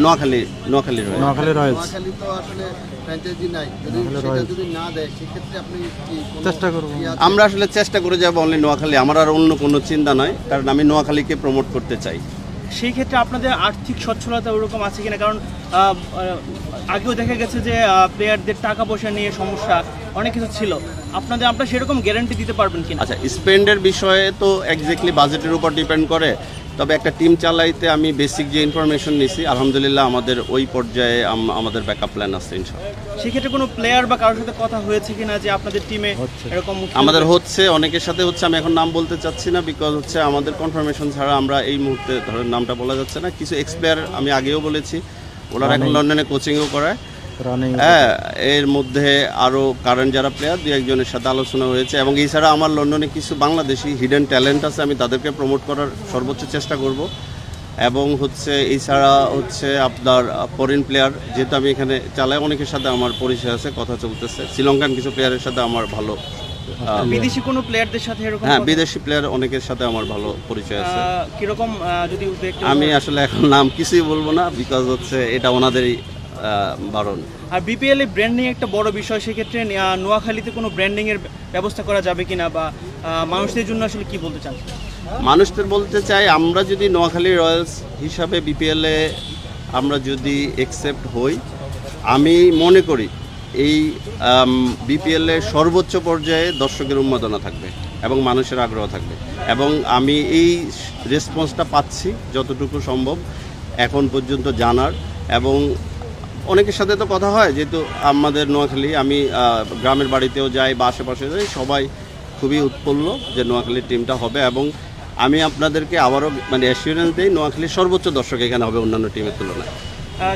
নোয়াখালী রয়েছে। নোয়াখালী রয়্যালস নোয়াখালী তো আসলে ফ্র্যাঞ্চাইজি নাই, যদি নোয়াখালী সেটা রয়্যালস। যদি না দেয় সেক্ষেত্রে আপনি কি কোনো চেষ্টা করব। ইয়ে আছে? আমরা আসলে চেষ্টা করে যাবো অনলি নোয়াখালী, আমার আর অন্য কোনো চিন্তা নয়, কারণ আমি নোয়াখালীকে প্রমোট করতে চাই। সেই ক্ষেত্রে আপনাদের আর্থিক সচ্ছলতা ওরকম আছে কিনা? কারণ আগেও দেখা গেছে যে প্লেয়ারদের টাকা পয়সা নিয়ে সমস্যা অনেক কিছু ছিল, আপনারা সেরকম গ্যারান্টি দিতে পারবেন কিনা? আচ্ছা, স্পেন্ডের বিষয়ে তো এক্স্যাক্টলি বাজেটের উপর ডিপেন্ড করে, তবে একটা টিম চালাইতে আমি বেসিক যে ইনফরমেশন নিছি, আলহামদুলিল্লাহ আমাদের ওই পর্যায়ে আমাদের ব্যাকআপ প্ল্যান আছে ইনশাআল্লাহ। সেক্ষেত্রে কোনো প্লেয়ার বা কারোর সাথে কথা হয়েছে কিনা যে আপনাদের টিমে এরকম আমাদের হচ্ছে, অনেকের সাথে হচ্ছে, আমি এখন নাম বলতে চাচ্ছি না, বিকজ হচ্ছে আমাদের কনফার্মেশন ছাড়া আমরা এই মুহূর্তে ধরেন নামটা বলা যাচ্ছে না। কিছু এক্স প্লেয়ার আমি আগেও বলেছি, ওনারা এখন লন্ডনে কোচিংও করায়। রানিং হ্যাঁ, এর মধ্যে আরও কারেন্ট যারা প্লেয়ার দু একজনের সাথে আলোচনা হয়েছে, এবং এছাড়া আমার লন্ডনে কিছু বাংলাদেশি হিডেন ট্যালেন্ট আছে, আমি তাদেরকে প্রমোট করার সর্বোচ্চ চেষ্টা করব। এবং হচ্ছে এছাড়া হচ্ছে আপনার ফরেন প্লেয়ার, যেহেতু আমি এখানে চালাই, অনেকের সাথে আমার পরিচয় আছে, কথা চলতেছে। শ্রীলঙ্কান কিছু প্লেয়ারের সাথে আমার ভালো, বিদেশি কোনো প্লেয়ারদের সাথে এরকম হ্যাঁ কথা? বিদেশি প্লেয়ার অনেকের সাথে আমার ভালো পরিচয় আছে। কিরকম যদি একটু আমি আসলে এখন নাম কিছুই বলবো না, বিকজ হচ্ছে এটা ওনাদেরই বারণ। আর বিপিএল এ ব্র্যান্ডিং একটা বড় বিষয়, সেক্ষেত্রে নোয়াখালীতে কোনো ব্র্যান্ডিং এর ব্যবস্থা করা যাবে কিনা, বা মানুষদের জন্য আসলে কি বলতে চান? মানুষদের বলতে চাই, আমরা যদি নোয়াখালী রয়্যালস হিসাবে বিপিএলে আমরা যদি অ্যাকসেপ্ট হই, আমি মনে করি এই বিপিএলের সর্বোচ্চ পর্যায়ে দর্শকের উন্মাদনা থাকবে এবং মানুষের আগ্রহ থাকবে, এবং আমি এই রেসপন্সটা পাচ্ছি যতটুকু সম্ভব এখন পর্যন্ত জানার। এবং অনেকের সাথে তো কথা হয়, যেহেতু আমাদের নোয়াখালী, আমি গ্রামের বাড়িতেও যাই বা আশেপাশে যাই, সবাই খুবই উৎফুল্ল যে নোয়াখালীর টিমটা হবে। এবং আমি আপনাদেরকে আবারও মানে অ্যাসিওরেন্স দিই, নোয়াখালীর সর্বোচ্চ দর্শক এখানে হবে অন্যান্য টিমের তুলনায়।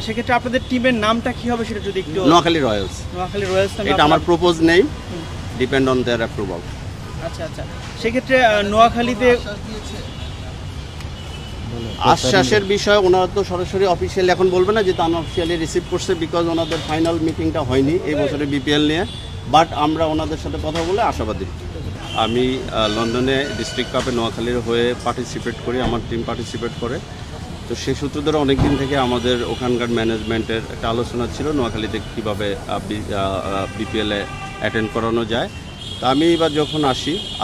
সেক্ষেত্রে আপনাদের টিমের নামটা কি হবে সেটা যদি একটু? নোয়াখালী রয়্যালস। নোয়াখালী রয়্যালস নামে এটা আমার প্রপোজ নেই, ডিপেন্ড অন দেয়ার অ্যাপ্রুভাল। আচ্ছা আচ্ছা, সেক্ষেত্রে নোয়াখালীতে আশ্বাসের বিষয় ওনারা তো সরাসরি অফিসিয়ালি এখন বলবে না, যেহেতু আনঅফিসিয়ালি রিসিভ করছে, বিকজ ওনাদের ফাইনাল মিটিংটা হয়নি এই বছরের বিপিএল নিয়ে। বাট আমরা ওনাদের সাথে কথা বলে আশাবাদী। আমি লন্ডনে ডিস্ট্রিক্ট কাপে নোয়াখালীর হয়ে পার্টিসিপেট করি, আমার টিম পার্টিসিপেট করে। তো সেই সূত্র ধরে অনেক দিন থেকে আমাদের ওখানকার ম্যানেজমেন্টের একটা আলোচনা ছিল নোয়াখালীতে কীভাবে বিপিএলে অ্যাটেন্ড করানো যায়। তা আমি এবার যখন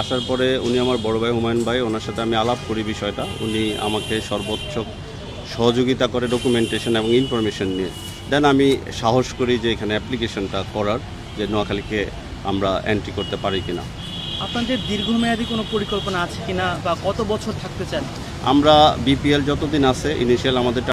আসার পরে উনি আমার বড় ভাই হুমায়ুন ভাই, ওনার সাথে আমি আলাপ করি বিষয়টা। উনি আমাকে সর্বোচ্চ সহযোগিতা করে ডকুমেন্টেশন এবং ইনফরমেশন নিয়ে। দেন আমি সাহস করি যে এখানে অ্যাপ্লিকেশনটা করার, যে নোয়াখালীকে আমরা এন্ট্রি করতে পারি কিনা। আপনাদের দীর্ঘমেয়াদী কোনো পরিকল্পনা আছে কিনা, বা কত বছর থাকতে চান? আমরা বিপিএল যতদিন আছে, ইনিশিয়াল আমাদের